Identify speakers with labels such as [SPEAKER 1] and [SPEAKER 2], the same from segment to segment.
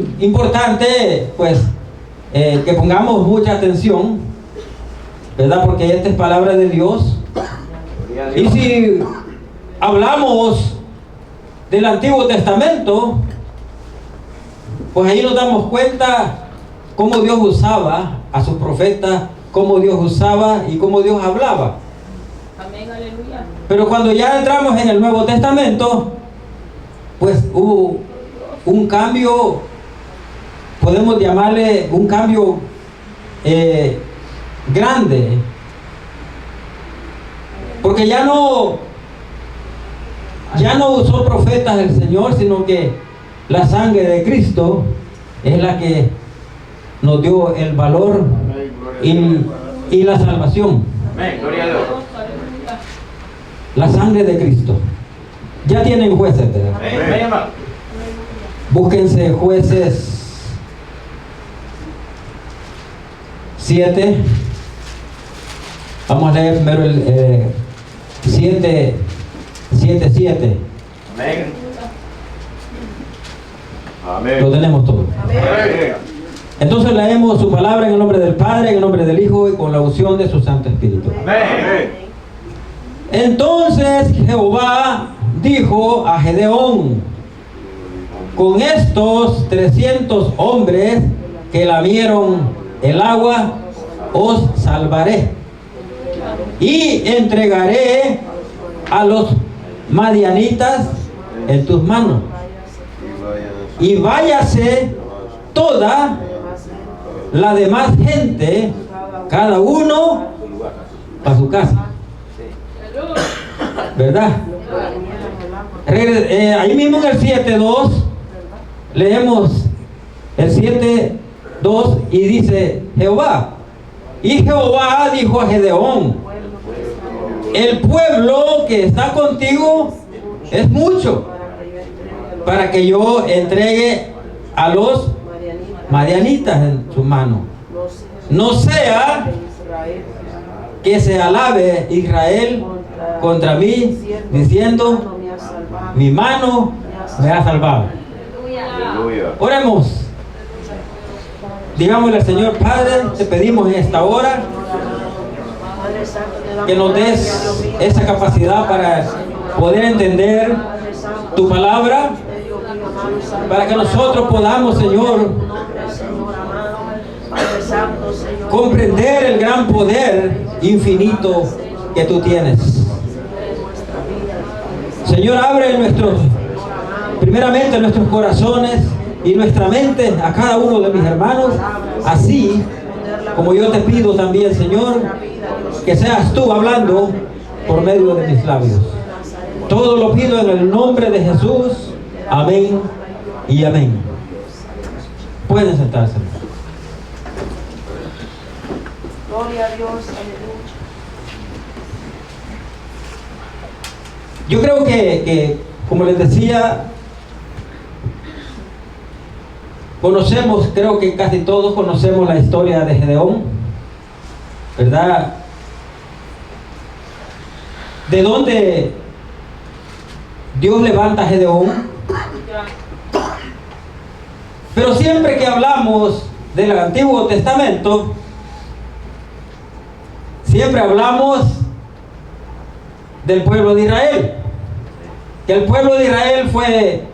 [SPEAKER 1] bien importante, pues, que pongamos mucha atención, ¿verdad? Porque esta es palabra de Dios. Y si hablamos del Antiguo Testamento, pues ahí nos damos cuenta cómo Dios usaba a sus profetas, cómo Dios usaba y cómo Dios hablaba.
[SPEAKER 2] Amén, aleluya.
[SPEAKER 1] Pero cuando ya entramos en el Nuevo Testamento, pues hubo un cambio, podemos llamarle un cambio grande, porque ya no usó profetas el Señor, sino que la sangre de Cristo es la que nos dio el valor y la salvación.
[SPEAKER 3] Amén, gloria a Dios.
[SPEAKER 1] La sangre de Cristo. Ya tienen jueces, ¿verdad?
[SPEAKER 3] Amén.
[SPEAKER 1] Búsquense Jueces 7. Vamos a leer primero el 7.
[SPEAKER 3] Amén. Amén.
[SPEAKER 1] Lo tenemos todo.
[SPEAKER 3] Amén.
[SPEAKER 1] Entonces leemos su palabra en el nombre del Padre, en el nombre del Hijo y con la unción de su Santo Espíritu.
[SPEAKER 3] Amén.
[SPEAKER 1] Entonces Jehová dijo a Gedeón: con estos 300 hombres que lamieron el agua, os salvaré y entregaré a los madianitas en tus manos. Y váyase toda la demás gente, cada uno a su casa. ¿Verdad? Ahí mismo en el 7.2 leemos el 7.2 y dice Jehová. Y Jehová dijo a Gedeón: el pueblo que está contigo es mucho para que yo entregue a los madianitas en su mano. No sea que se alabe Israel contra mí, diciendo: mi mano me ha salvado.
[SPEAKER 3] Aleluya.
[SPEAKER 1] Oremos. Digámosle al Señor: Padre, te pedimos en esta hora que nos des esa capacidad para poder entender tu palabra, para que nosotros podamos, Señor, comprender el gran poder infinito que tú tienes. Señor, abre primeramente nuestros corazones y nuestra mente a cada uno de mis hermanos, así como yo te pido también, Señor, que seas tú hablando por medio de mis labios. Todo lo pido en el nombre de Jesús. Amén y amén. Pueden sentarse.
[SPEAKER 4] Gloria a Dios, aleluya.
[SPEAKER 1] Yo creo que, como les decía, creo que casi todos conocemos la historia de Gedeón, ¿verdad? De dónde Dios levanta a Gedeón. Pero siempre que hablamos del Antiguo Testamento, siempre hablamos del pueblo de Israel. Que el pueblo de Israel fue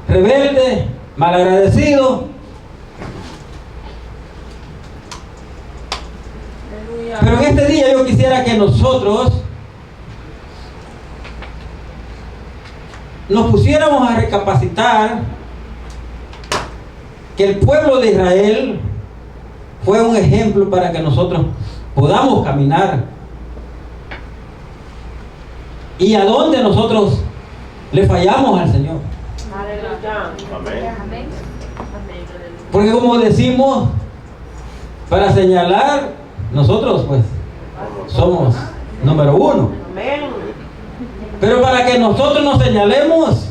[SPEAKER 1] rebelde, malagradecido. Pero en este día yo quisiera que nosotros nos pusiéramos a recapacitar que el pueblo de Israel fue un ejemplo para que nosotros podamos caminar. Y a dónde nosotros le fallamos al Señor.
[SPEAKER 3] Amén.
[SPEAKER 1] Porque como decimos, para señalar, nosotros pues somos número uno. Pero para que nosotros nos señalemos,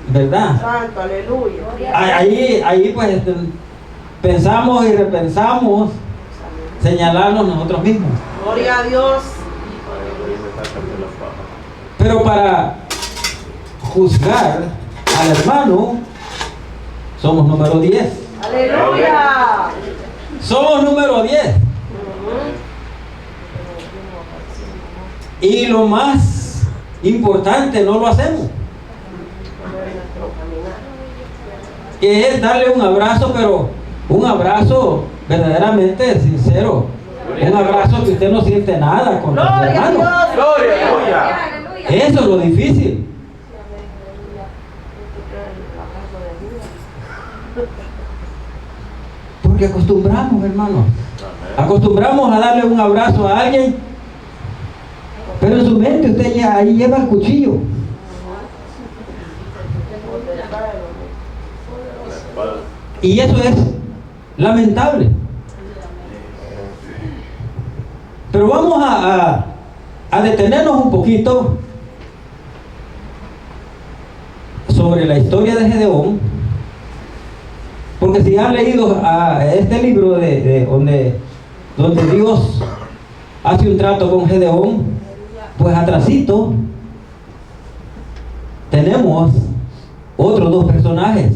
[SPEAKER 1] ¿verdad?
[SPEAKER 4] Santo, aleluya.
[SPEAKER 1] Ahí pues pensamos y repensamos señalarnos nosotros mismos.
[SPEAKER 4] Gloria a Dios.
[SPEAKER 1] Pero para juzgar al hermano, somos número 10.
[SPEAKER 4] Aleluya.
[SPEAKER 1] Somos número 10. Y lo más importante, no lo hacemos. Que es darle un abrazo, pero un abrazo verdaderamente sincero. Un abrazo que usted no siente nada con su
[SPEAKER 4] Gloria a
[SPEAKER 1] hermano.
[SPEAKER 4] Dios.
[SPEAKER 3] Gloria.
[SPEAKER 1] Eso es lo difícil. Porque acostumbramos, hermanos. Acostumbramos a darle un abrazo a alguien, pero en su mente usted ya ahí lleva el cuchillo. Y eso es lamentable. Pero vamos a detenernos un poquito sobre la historia de Gedeón, porque si han leído este libro donde Dios hace un trato con Gedeón, pues atrasito tenemos otros dos personajes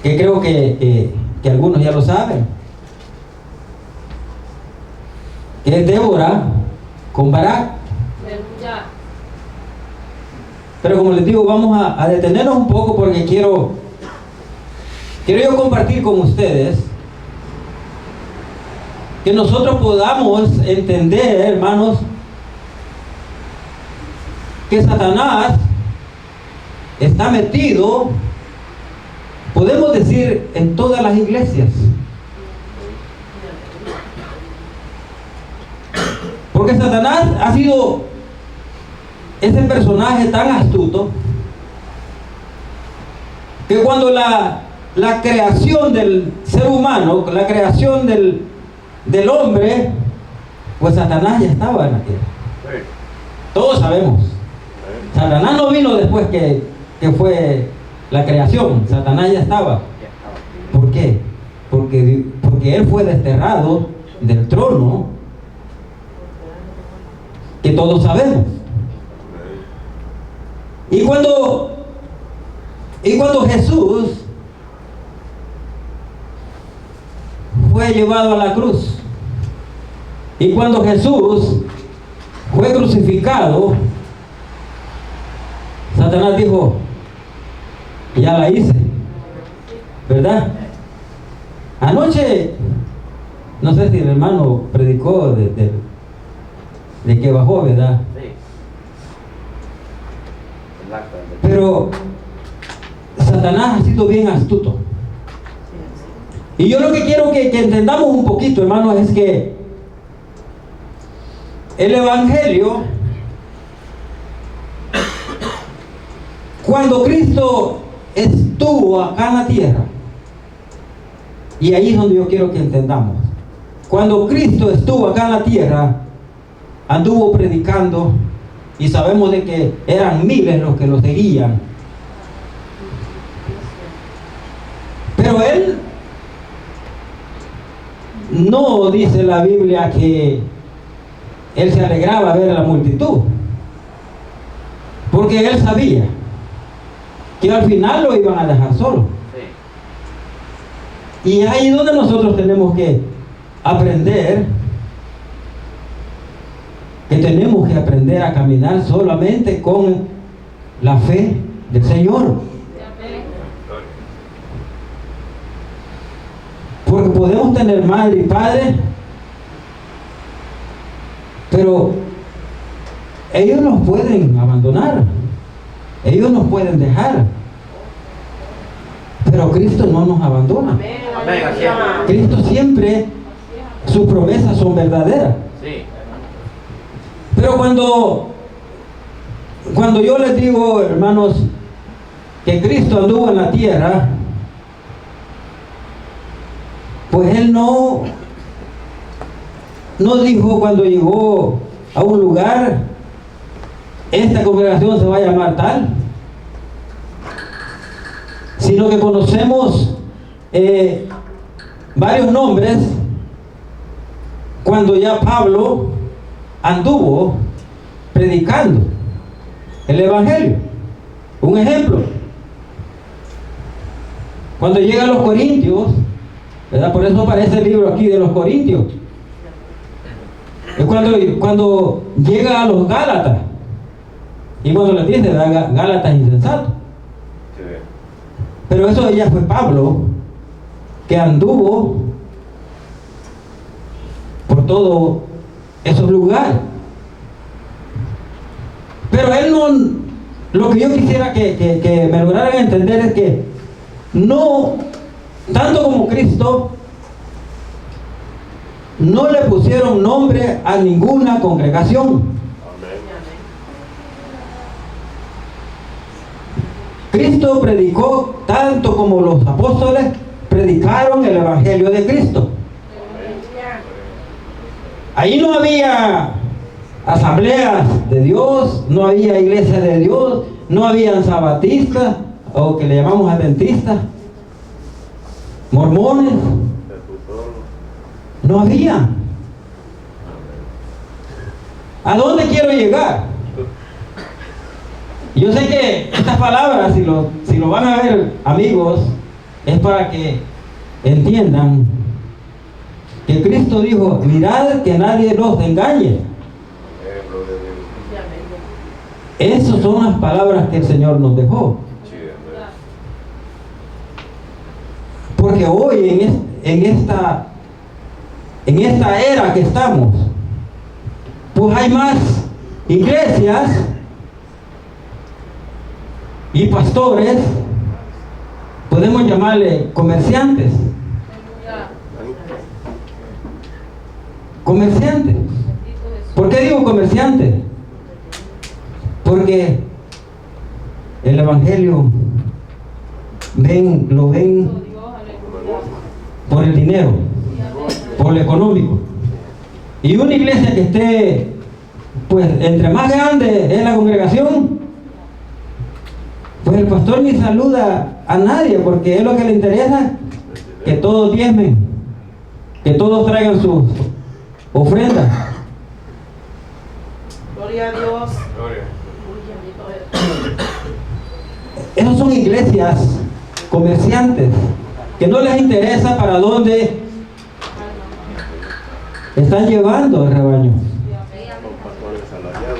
[SPEAKER 1] que creo que algunos ya lo saben, que es Débora con Barak.
[SPEAKER 2] Aleluya.
[SPEAKER 1] Pero como les digo, vamos a detenernos un poco porque quiero yo compartir con ustedes que nosotros podamos entender, hermanos, que Satanás está metido, podemos decir, en todas las iglesias. Porque Satanás ha sido ese personaje tan astuto que cuando la creación del ser humano, la creación del hombre, pues Satanás ya estaba en la tierra.
[SPEAKER 3] Sí.
[SPEAKER 1] Todos sabemos. Satanás no vino después que fue la creación. Satanás ya estaba. ¿Por qué? Porque él fue desterrado del trono que todos sabemos. Y cuando Jesús fue llevado a la cruz, y cuando Jesús fue crucificado, Satanás dijo, ya la hice, ¿verdad? Anoche, no sé si el hermano predicó de que bajó, ¿verdad? Pero Satanás ha sido bien astuto. Y yo lo que quiero que entendamos un poquito, hermanos, es que el Evangelio, cuando Cristo estuvo acá en la tierra, y ahí es donde yo quiero que entendamos, cuando Cristo estuvo acá en la tierra, anduvo predicando, y sabemos de que eran miles los que lo seguían. Pero él no dice la Biblia que él se alegraba ver a la multitud, porque él sabía que al final lo iban a dejar solo. Y ahí es donde nosotros tenemos que aprender, que tenemos que aprender a caminar solamente con la fe del Señor. Porque podemos tener madre y padre, pero ellos nos pueden abandonar, ellos nos pueden dejar, pero Cristo no nos abandona.
[SPEAKER 3] Amén.
[SPEAKER 1] Cristo siempre, sus promesas son verdaderas.
[SPEAKER 3] Sí.
[SPEAKER 1] Pero cuando yo les digo, hermanos, que Cristo anduvo en la tierra, pues Él no dijo cuando llegó a un lugar, esta congregación se va a llamar tal, sino que conocemos varios nombres cuando ya Pablo anduvo predicando el Evangelio. Un ejemplo, Cuando llega a los Corintios, ¿verdad? Por eso aparece el libro aquí de los Corintios. Es cuando llega a los Gálatas. Y cuando les dice, ¿verdad? Gálatas insensatos. Pero eso ya fue Pablo, que anduvo por todos esos lugares. Pero él no, lo que yo quisiera que me lograran entender es que no, tanto como Cristo, no le pusieron nombre a ninguna congregación. Cristo predicó tanto como los apóstoles predicaron el Evangelio de Cristo. Ahí no había asambleas de Dios, no había iglesia de Dios, no habían sabatistas, o que le llamamos adventistas, mormones, no había. ¿A dónde quiero llegar? Yo sé que estas palabras, si lo van a ver, amigos, es para que entiendan que Cristo dijo, mirad que nadie los engañe. Esas son las palabras que el Señor nos dejó. Porque hoy en esta era que estamos, pues hay más iglesias y pastores, podemos llamarle comerciantes. Comerciantes. ¿Por qué digo comerciantes? Porque el Evangelio lo ven por el dinero, por lo económico. Y una iglesia que esté, pues, entre más grande es la congregación, pues el pastor ni saluda a nadie, porque es lo que le interesa, que todos diezmen, que todos traigan sus ofrendas.
[SPEAKER 4] Gloria a Dios.
[SPEAKER 1] Esas son iglesias comerciantes que no les interesa para dónde están llevando el rebaño.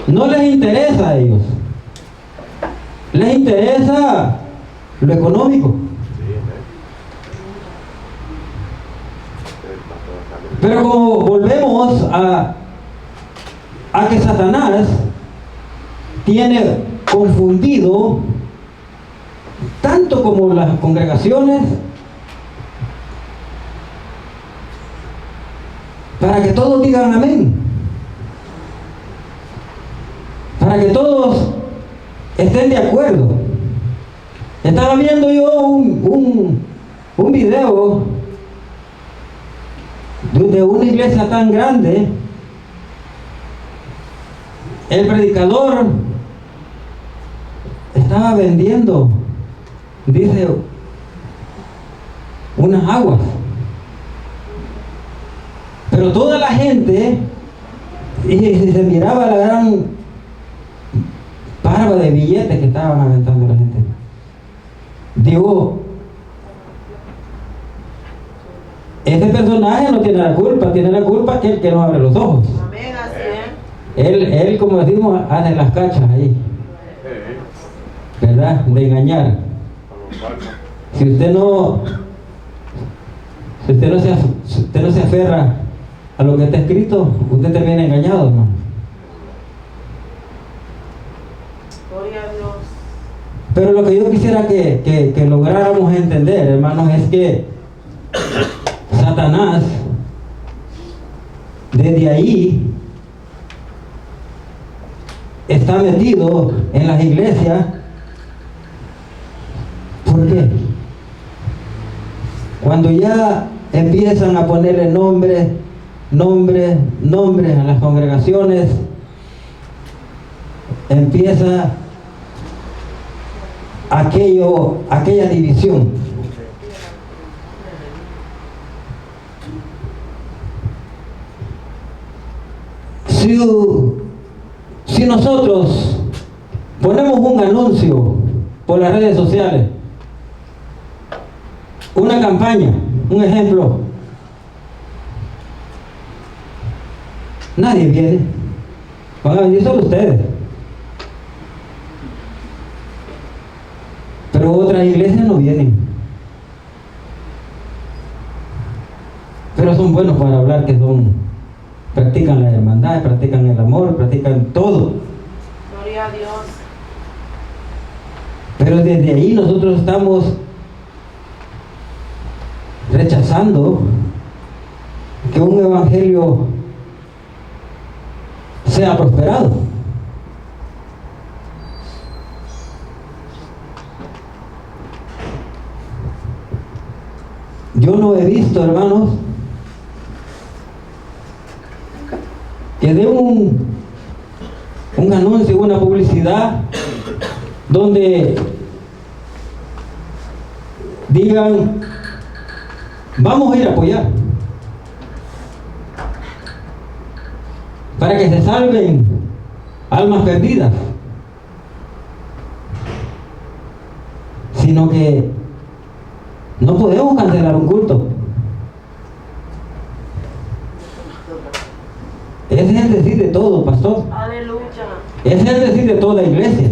[SPEAKER 1] No les interesa a ellos. Les interesa lo económico. Pero como volvemos a que Satanás tiene confundido tanto como las congregaciones, para que todos digan amén, para que todos estén de acuerdo. Estaba viendo yo un video de una iglesia tan grande. El predicador estaba vendiendo, dice, unas aguas, pero toda la gente, y se miraba la gran parva de billetes que estaban aventando la gente. Digo, este personaje no tiene la culpa aquel que no abre los ojos.
[SPEAKER 4] Amén, así es.
[SPEAKER 1] Él, como decimos, hace las cachas ahí, ¿verdad? De engañar. Si usted no se aferra a lo que está escrito, usted termina engañado, hermano.
[SPEAKER 4] Gloria a Dios.
[SPEAKER 1] Pero lo que yo quisiera que lográramos entender, hermanos, es que Satanás, desde ahí, está metido en las iglesias. ¿Por qué? Cuando ya empiezan a ponerle nombres a las congregaciones, empieza aquella división. Si nosotros ponemos un anuncio por las redes sociales una campaña, un ejemplo, nadie viene, van a venir solo ustedes. Pero otras iglesias no vienen. Pero son buenos para hablar, que practican la hermandad, practican el amor, practican todo.
[SPEAKER 4] Gloria a Dios.
[SPEAKER 1] Pero desde ahí nosotros estamos rechazando que un evangelio sea prosperado. Yo no he visto, hermanos, que dé un anuncio, una publicidad donde digan, vamos a ir a apoyar para que se salven almas perdidas, sino que no podemos cancelar un culto. Ese es el decir de todo, pastor.
[SPEAKER 4] Aleluya.
[SPEAKER 1] Ese es el decir de toda iglesia.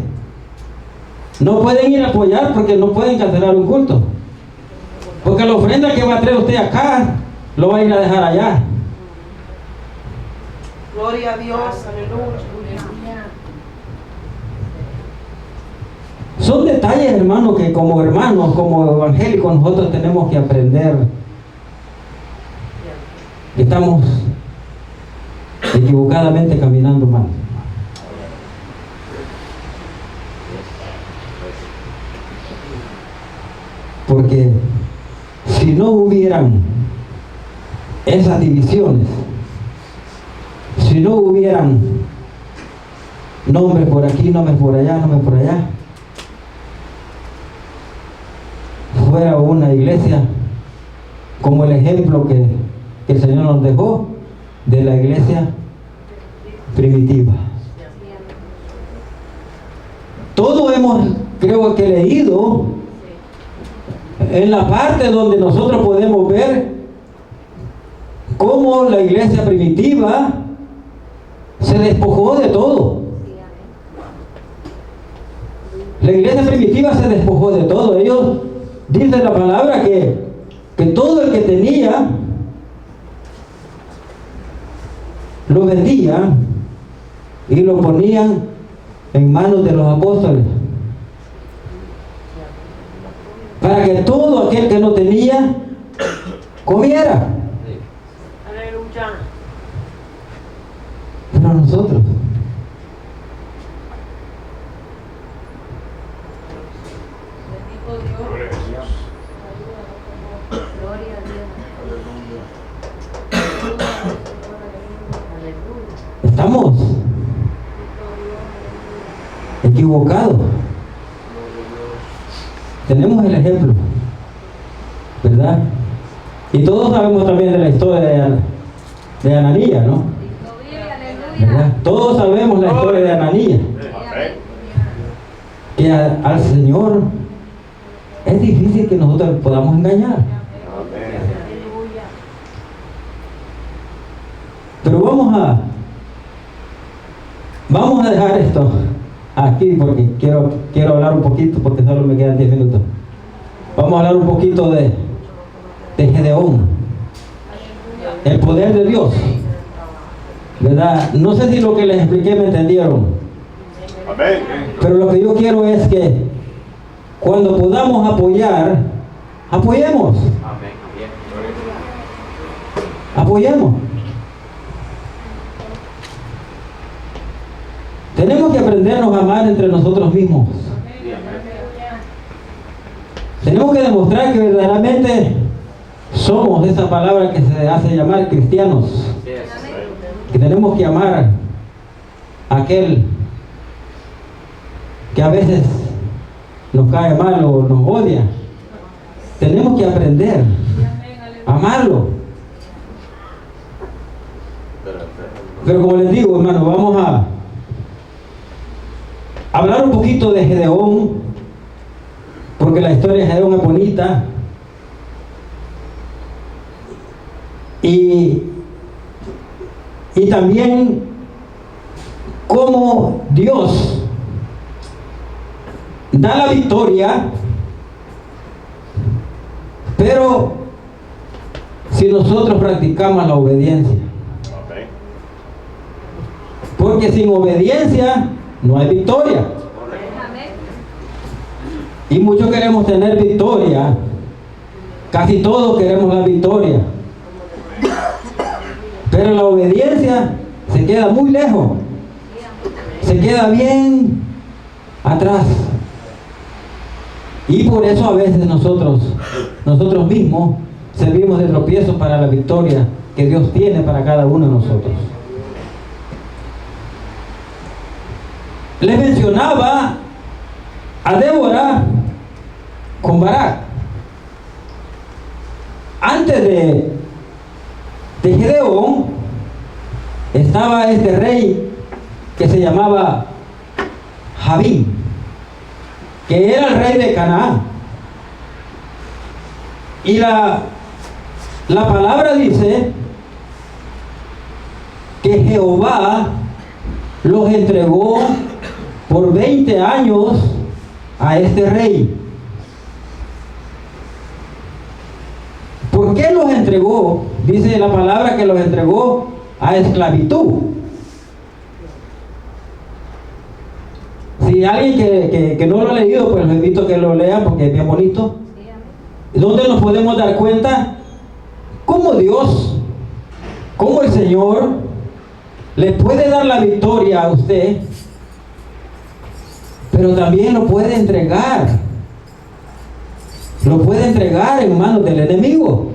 [SPEAKER 1] No pueden ir a apoyar porque no pueden cancelar un culto. Porque la ofrenda que va a traer usted acá, lo va a ir a dejar allá.
[SPEAKER 4] Gloria a Dios. Aleluya.
[SPEAKER 1] Son detalles, hermanos, que como hermanos, como evangélicos, nosotros tenemos que aprender. Estamos equivocadamente caminando mal. Porque si no hubieran esas divisiones, si no hubieran nombres por aquí, nombres por allá, fuera una iglesia como el ejemplo que el Señor nos dejó de la iglesia primitiva. Todo hemos, creo que leído en la parte donde nosotros podemos ver cómo la iglesia primitiva se despojó de todo. La iglesia primitiva se despojó de todo. Ellos dicen la palabra que todo el que tenía lo vendía y lo ponían en manos de los apóstoles, para que todo aquel que no tenía comiera.
[SPEAKER 4] Aleluya.
[SPEAKER 1] Pero nosotros estamos equivocados. Tenemos el ejemplo, ¿verdad? Y todos sabemos también de la historia de Ananías, ¿no? ¿Verdad? Todos sabemos la historia de Ananías. Que al Señor es difícil que nosotros podamos engañar. Pero vamos a dejar esto aquí porque quiero hablar un poquito, porque solo me quedan 10 minutos. Vamos a hablar un poquito de Gedeón, el poder de Dios, ¿verdad? No sé si lo que les expliqué me entendieron. Pero lo que yo quiero es que cuando podamos apoyar, apoyemos. Apoyemos. Tenemos que aprendernos a amar entre nosotros mismos. Tenemos que demostrar que verdaderamente somos esa palabra que se hace llamar cristianos. Que tenemos que amar a aquel que a veces nos cae mal o nos odia. Tenemos que aprender a amarlo. Pero como les digo, hermano, vamos a hablar un poquito de Gedeón, porque la historia de Gedeón es bonita, y también cómo Dios da la victoria, pero si nosotros practicamos la obediencia. Porque sin obediencia no hay victoria. Y muchos queremos tener victoria. Casi todos queremos la victoria. Pero la obediencia se queda muy lejos. Se queda bien atrás. Y por eso a veces nosotros mismos servimos de tropiezo para la victoria que Dios tiene para cada uno de nosotros. Les mencionaba a Débora con Barak. Antes de Gedeón estaba este rey que se llamaba Jabín, que era el rey de Canaán. Y la palabra dice que Jehová los entregó por 20 años a este rey. ¿Por qué los entregó? Dice la palabra que los entregó a esclavitud. Si alguien que no lo ha leído, pues lo invito a que lo lean porque es bien bonito. ¿Dónde nos podemos dar cuenta cómo Dios, cómo el Señor le puede dar la victoria a usted, pero también lo puede entregar? Lo puede entregar en manos del enemigo.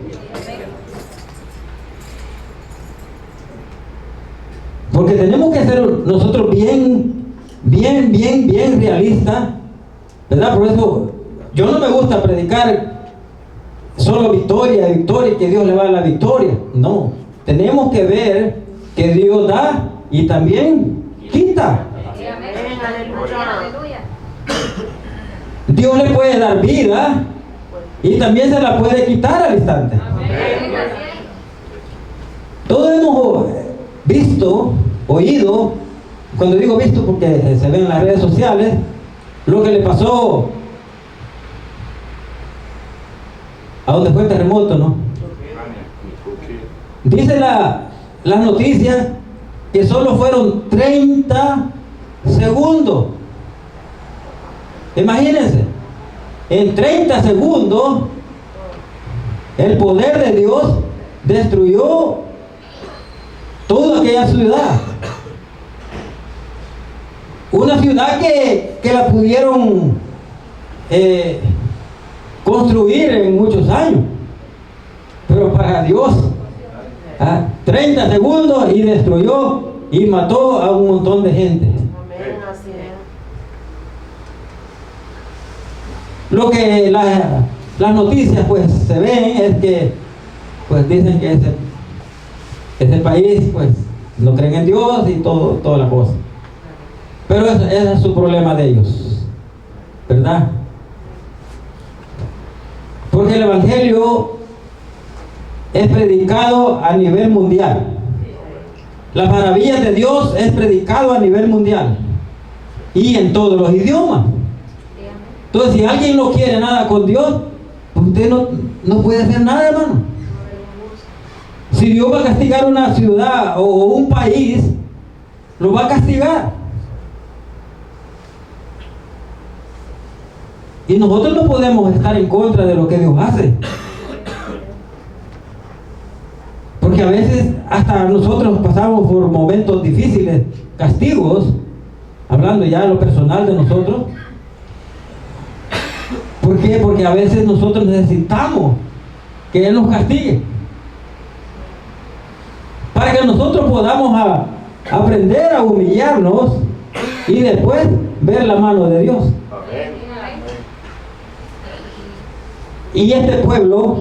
[SPEAKER 1] Porque tenemos que ser nosotros bien realistas, ¿verdad? Por eso yo no me gusta predicar solo victoria, y que Dios le va a dar la victoria. No, tenemos que ver que Dios da y también quita. Dios le puede dar vida y también se la puede quitar al instante. Todos hemos visto, oído, cuando digo visto porque se ve en las redes sociales, lo que le pasó a donde fue el terremoto, ¿no? Dice las noticias que solo fueron 30 segundos. Imagínense, en 30 segundos el poder de Dios destruyó toda aquella ciudad. Una ciudad que la pudieron construir en muchos años, pero para Dios 30 segundos y destruyó y mató a un montón de gente. Lo que las noticias pues se ven es que pues dicen que ese país pues no creen en Dios y toda la cosa, pero ese es su problema de ellos, ¿verdad? Porque el evangelio es predicado a nivel mundial. Las maravillas de Dios es predicado a nivel mundial y en todos los idiomas. Entonces, si alguien no quiere nada con Dios, pues usted no puede hacer nada, hermano. Si Dios va a castigar una ciudad o un país, lo va a castigar. Y nosotros no podemos estar en contra de lo que Dios hace. Porque a veces hasta nosotros pasamos por momentos difíciles, castigos, hablando ya de lo personal de nosotros. ¿Por qué? Porque a veces nosotros necesitamos que Él nos castigue, para que nosotros podamos aprender a humillarnos y después ver la mano de Dios. Y este pueblo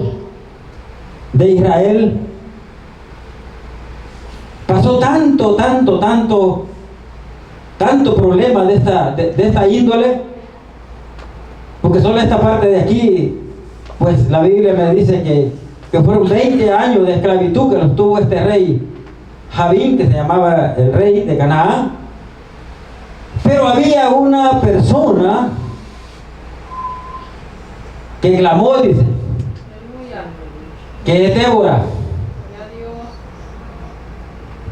[SPEAKER 1] de Israel pasó tanto problema de esta índole, porque solo esta parte de aquí, pues la Biblia me dice que fueron 20 años de esclavitud que los tuvo este rey Javín, que se llamaba el rey de Canaán. Pero había una persona que clamó, dice,
[SPEAKER 2] Aleluya.
[SPEAKER 1] que es Débora.
[SPEAKER 2] Gloria a Dios.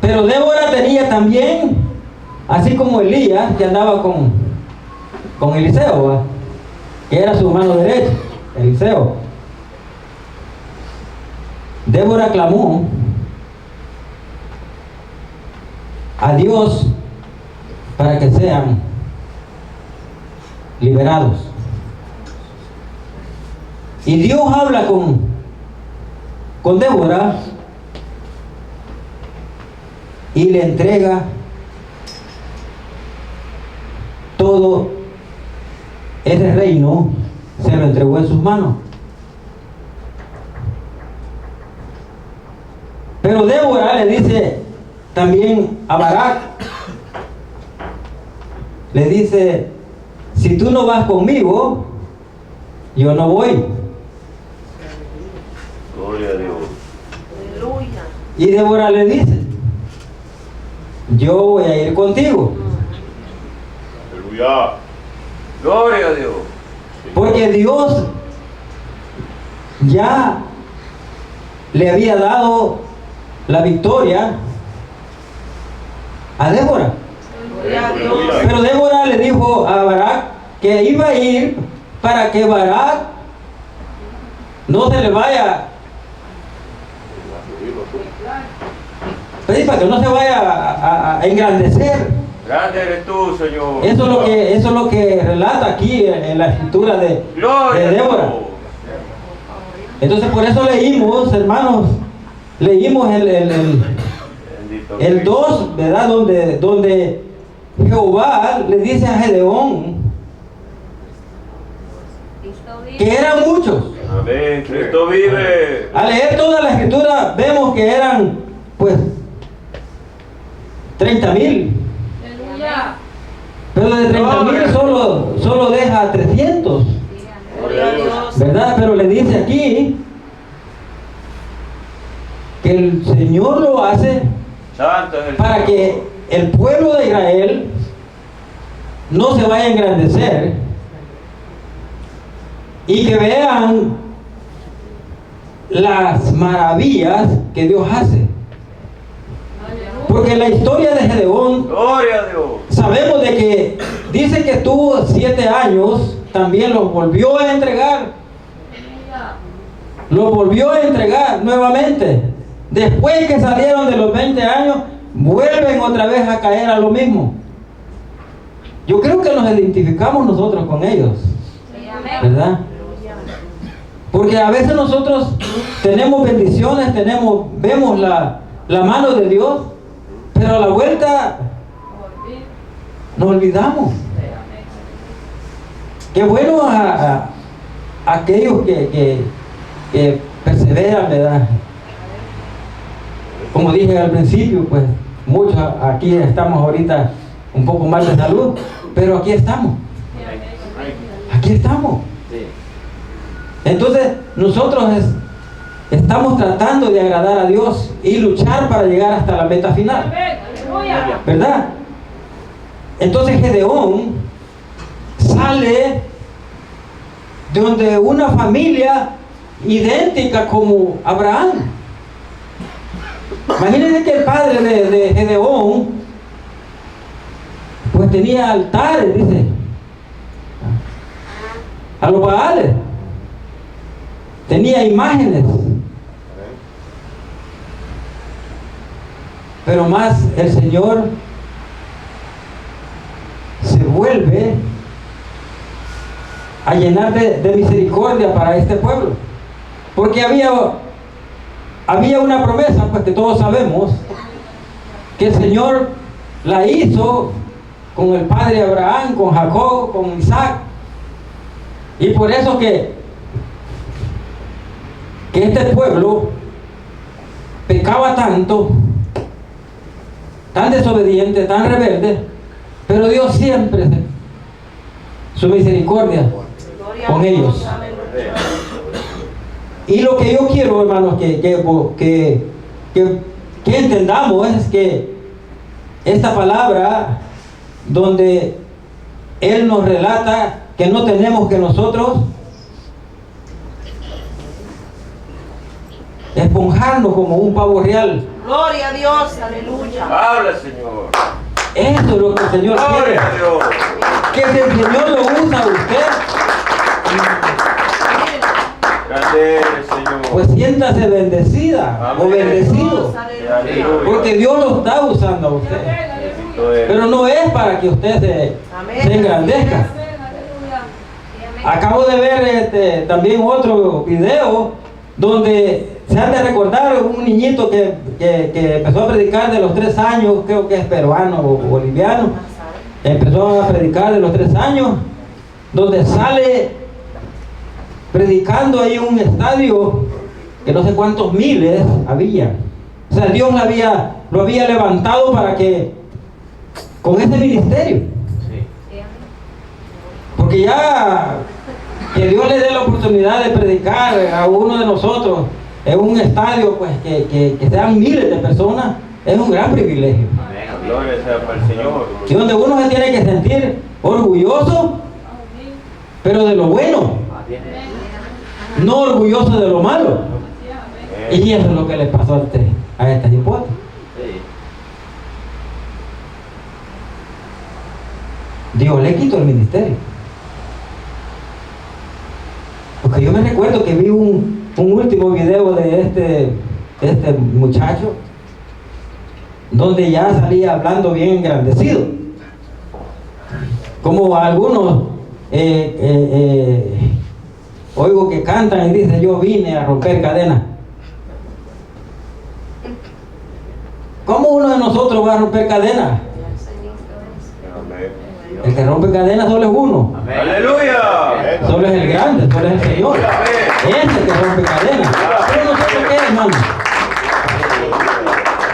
[SPEAKER 1] Pero Débora tenía también, así como Elías, que andaba con Eliseo, ¿va? Que era su mano derecha, Eliseo. Débora clamó a Dios para que sean liberados. Y Dios habla con Débora y le entrega todo ese reino, se lo entregó en sus manos. Pero Débora le dice también a Barak, le dice, si tú no vas conmigo, yo no voy.
[SPEAKER 3] Gloria a Dios.
[SPEAKER 4] Aleluya.
[SPEAKER 1] Y Débora le dice, yo voy a ir contigo,
[SPEAKER 3] Aleluya. Gloria a Dios.
[SPEAKER 1] porque Dios ya le había dado la victoria a Débora.
[SPEAKER 4] Gloria a Dios.
[SPEAKER 1] Pero Débora le dijo a Barak que iba a ir para que Barak no se le vaya, para que no se vaya a engrandecer.
[SPEAKER 3] Grande eres tú, Señor.
[SPEAKER 1] Eso es lo que relata aquí en la escritura de
[SPEAKER 3] Gloria a
[SPEAKER 1] Débora.
[SPEAKER 3] Dios.
[SPEAKER 1] Entonces por eso leímos, hermanos, leímos
[SPEAKER 3] Bendito
[SPEAKER 1] el 2, ¿verdad? Donde Jehová le dice a Gedeón que eran muchos.
[SPEAKER 3] Amén. Cristo vive.
[SPEAKER 1] Al leer toda la escritura vemos que eran pues 30,000.
[SPEAKER 2] Aleluya.
[SPEAKER 1] Pero de 30,000 solo deja 300,
[SPEAKER 4] Gloria a Dios.
[SPEAKER 1] ¿verdad? Pero le dice aquí que el Señor lo hace
[SPEAKER 3] Santo es el
[SPEAKER 1] para
[SPEAKER 3] Señor.
[SPEAKER 1] que el pueblo de Israel no se vaya a engrandecer y que vean las maravillas que Dios hace. Porque en la historia de Gedeón
[SPEAKER 3] Gloria a Dios.
[SPEAKER 1] sabemos de que dice que estuvo 7 años, también los volvió a entregar. Los volvió a entregar nuevamente. Después que salieron de los 20 años, vuelven otra vez a caer a lo mismo. Yo creo que nos identificamos nosotros con ellos, ¿verdad? Porque a veces nosotros tenemos bendiciones, vemos la mano de Dios, pero a la vuelta nos olvidamos. Qué bueno a aquellos que perseveran, ¿verdad? Como dije al principio, pues muchos aquí estamos ahorita un poco mal de salud, pero aquí estamos. Aquí estamos. Entonces nosotros estamos tratando de agradar a Dios y luchar para llegar hasta la meta final,
[SPEAKER 2] Aleluya.
[SPEAKER 1] ¿verdad? Entonces Gedeón sale de donde una familia idéntica como Abraham. Imagínense que el padre de Gedeón pues tenía altares, dice, a los Baales. Tenía imágenes. Pero más el Señor se vuelve a llenar de misericordia para este pueblo. Porque había una promesa, pues que todos sabemos, que el Señor la hizo con el padre Abraham, con Jacob, con Isaac. Y por eso que este pueblo pecaba tanto, tan desobediente, tan rebelde, pero Dios siempre su misericordia
[SPEAKER 4] Gloria
[SPEAKER 1] con
[SPEAKER 4] a Dios.
[SPEAKER 1] ellos.
[SPEAKER 4] Aleluya.
[SPEAKER 1] Y lo que yo quiero, hermanos, que entendamos es que esta palabra donde Él nos relata que no tenemos que nosotros esponjarnos como un pavo real.
[SPEAKER 4] Gloria a Dios, aleluya.
[SPEAKER 3] Habla, Señor.
[SPEAKER 1] Eso es lo que el Señor quiere.
[SPEAKER 3] Gloria a Dios.
[SPEAKER 1] Que si el Señor lo usa a usted,
[SPEAKER 3] Grande eres, Señor.
[SPEAKER 1] pues siéntase bendecida o bendecido.
[SPEAKER 4] Aleluya.
[SPEAKER 1] Porque Dios lo está usando a usted.
[SPEAKER 3] Bendito eres.
[SPEAKER 1] Pero no es para que usted se engrandezca.
[SPEAKER 2] Amén.
[SPEAKER 1] Acabo de ver también otro video donde se han de recordar un niñito que empezó a predicar de los 3 años, creo que es peruano o boliviano. Empezó a predicar de los 3 años, donde sale predicando ahí en un estadio que no sé cuántos miles había. O sea, Dios lo había levantado para que con ese ministerio. Porque ya que Dios le dé la oportunidad de predicar a uno de nosotros en un estadio, pues que sean miles de personas, es un gran privilegio.
[SPEAKER 3] Gloria sea para el Señor.
[SPEAKER 1] Y donde uno se tiene que sentir orgulloso, pero de lo bueno, no orgulloso de lo malo. Y eso es lo que le pasó a estas hipótesis. Dios le quitó el ministerio. Porque yo me recuerdo que vi un último video de este muchacho, donde ya salía hablando bien engrandecido. Como algunos oigo que cantan y dicen: yo vine a romper cadenas. ¿Cómo uno de nosotros va a romper cadenas? El que rompe cadenas solo es uno.
[SPEAKER 3] Aleluya.
[SPEAKER 1] Solo es el grande, solo es el Señor. Ese que rompe cadenas. Pero nosotros qué, hermano.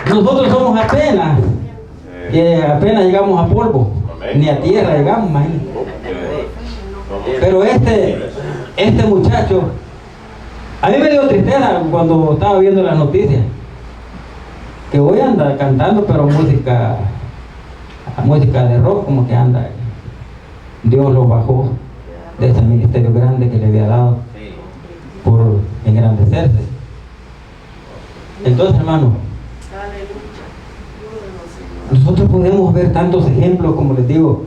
[SPEAKER 1] Nosotros somos apenas, que apenas llegamos a polvo, ni a tierra llegamos, imagínate. Pero este muchacho, a mí me dio tristeza cuando estaba viendo las noticias, que hoy anda cantando, pero música de rock, como que anda. Dios lo bajó de ese ministerio grande que le había dado por engrandecerse. Entonces, hermano, nosotros podemos ver tantos ejemplos, como les digo,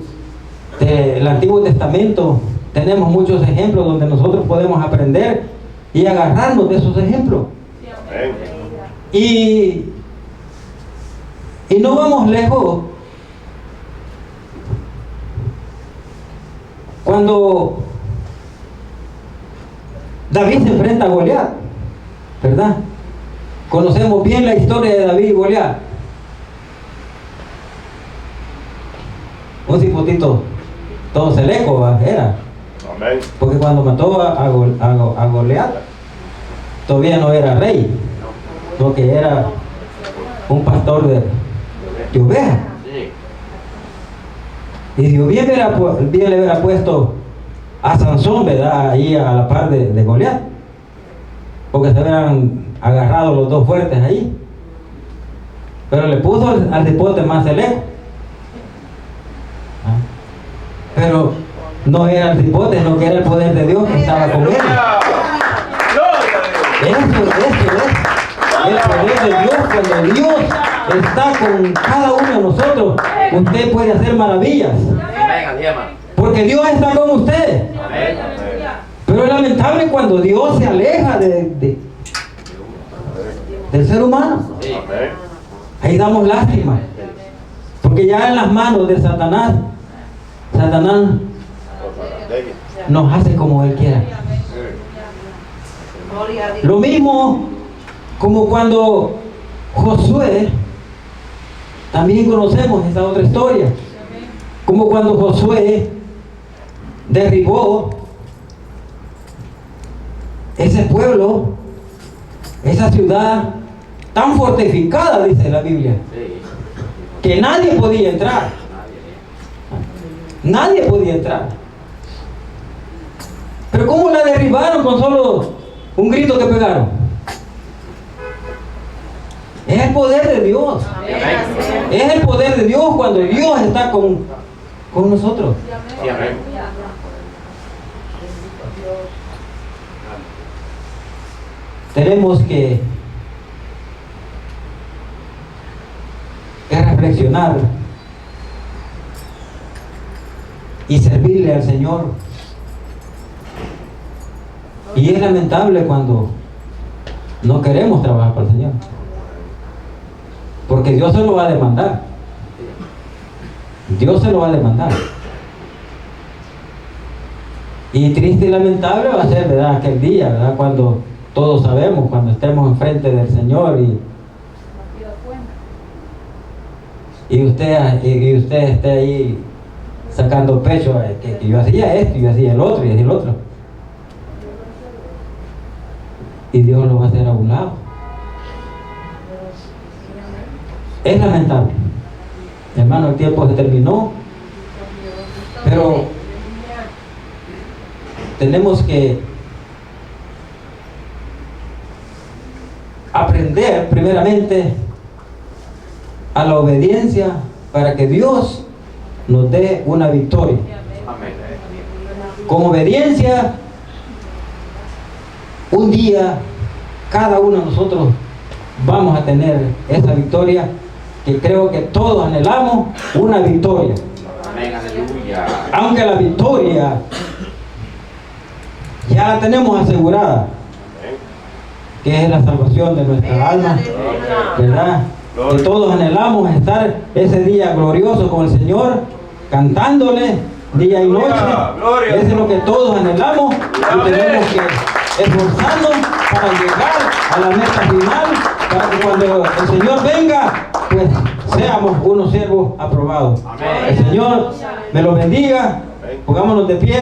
[SPEAKER 1] del Antiguo Testamento. Tenemos muchos ejemplos donde nosotros podemos aprender y agarrarnos de esos ejemplos. Y no vamos lejos. Cuando David se enfrenta a Goliat, ¿verdad? Conocemos bien la historia de David y Goliat. Un cipotito todo seleco era.
[SPEAKER 3] Amén.
[SPEAKER 1] Porque cuando mató a Goliat, todavía no era rey, sino que era un pastor de ovejas. Y Dios bien le hubiera puesto a Sansón, ¿verdad?, ahí a la par de Goliat, porque se hubieran agarrado los dos fuertes ahí. Pero le puso al cipote más seleco. Pero no era el cipote, sino que era el poder de Dios que estaba con él. Eso es el poder de Dios. Cuando Dios está con cada uno de nosotros, usted puede hacer maravillas, porque Dios está con usted. Pero es lamentable cuando Dios se aleja del ser humano. Ahí damos lástima, porque ya en las manos de Satanás nos hace como él quiera. Lo mismo como cuando Josué, también conocemos esa otra historia, como cuando Josué derribó ese pueblo, esa ciudad tan fortificada, dice la Biblia, que nadie podía entrar. Nadie podía entrar. Pero ¿cómo la derribaron con solo un grito que pegaron. Es el poder de Dios. Es el poder de Dios cuando Dios está con nosotros.
[SPEAKER 3] Sí, amén.
[SPEAKER 1] Tenemos que reflexionar y servirle al Señor. Y es lamentable cuando no queremos trabajar para el Señor, porque Dios se lo va a demandar. Dios se lo va a demandar. Y triste y lamentable va a ser, ¿verdad?, aquel día, ¿verdad?, cuando todos sabemos, cuando estemos enfrente del Señor y usted esté ahí sacando pecho, que yo hacía esto, y yo hacía el otro, y hacía el otro. Y Dios lo va a hacer a un lado. Es lamentable. Hermano, el tiempo se terminó, pero tenemos que aprender primeramente a la obediencia para que Dios nos dé una victoria.
[SPEAKER 3] Amén.
[SPEAKER 1] Con obediencia, un día cada uno de nosotros vamos a tener esa victoria que creo que todos anhelamos, una victoria.
[SPEAKER 3] Amén, aleluya.
[SPEAKER 1] Aunque la victoria ya la tenemos asegurada, que es la salvación de nuestra alma, ¿verdad? Que todos anhelamos estar ese día glorioso con el Señor, cantándole día y noche.
[SPEAKER 3] Gloria.
[SPEAKER 1] Eso es lo que todos anhelamos y tenemos que esforzarnos para llegar a la meta final, para que cuando el Señor venga, pues seamos unos siervos aprobados.
[SPEAKER 3] Amén.
[SPEAKER 1] El Señor me los bendiga. Pongámonos de pie.